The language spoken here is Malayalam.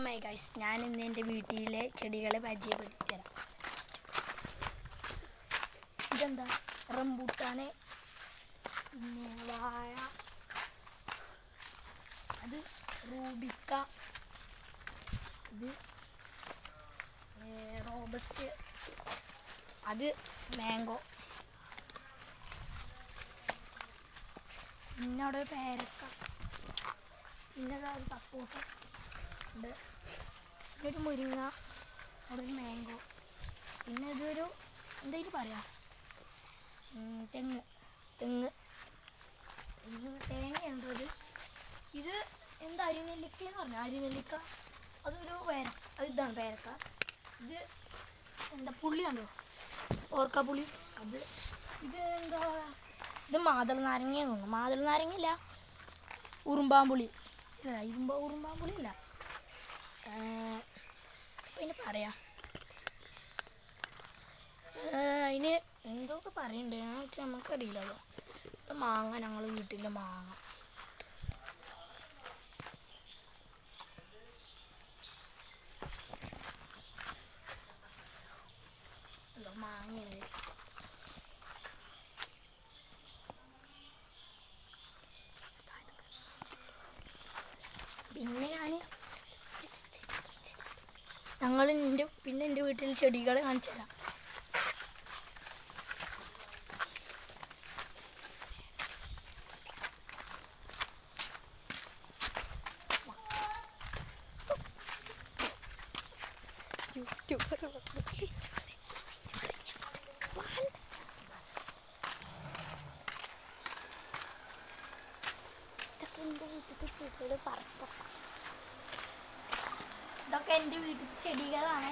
മൈ ഗൈസ്, ഞാൻ ഇന്ന് എൻ്റെ വീട്ടിലെ ചെടികളെ പരിചയപ്പെടുത്തി തരാം. ഇതെന്താ റംബൂട്ടാന്, പിന്നെ വാഴ, അത് റൂബിക്ക, ഇത് റോബസ്റ്റ്, അത് മാംഗോ, പിന്നെ അവിടെ പേരക്ക, പിന്നെ ഒരു സപ്പോട്ട ഉണ്ട്, പിന്നെ ഒരു മുരിങ്ങ, അവിടെ ഒരു മാംഗോ, പിന്നെ ഇതൊരു എന്തെങ്കിലും പറയാം തെങ്ങ് തെങ്ങ് തേങ്ങയുണ്ടത്. ഇത് എന്താ അരിനെല്ലിക്ക എന്ന് പറഞ്ഞാൽ അരിനെല്ലിക്ക, അതൊരു ഇതാണ് പേരക്ക. ഇത് എന്താ പുളിയാണോ, ഓർക്കാപ്പുളി. ഇത് എന്താ, ഇത് മാതള നാരങ്ങയാണ് തോന്നുന്നു. മാതള നാരങ്ങയില്ല, ഉറുമ്പാമ്പുളി ഇല്ല, ഉറുമ്പാമ്പുളി ഇല്ല. പിന്നെ പറയാം, അതിന് എന്തൊക്കെ പറയുന്നുണ്ട് ഞാൻ വെച്ചാൽ നമുക്കറിയില്ലല്ലോ. മാങ്ങ, ഞങ്ങൾ വീട്ടിൽ മാങ്ങ, മാങ്ങയാണ്. പിന്നെ എൻ്റെ വീട്ടിൽ ചെടികൾ കാണിച്ചു തരാം. ഇതൊക്കെ എൻ്റെ വീട്ടിൽ ചെടികളാണ്.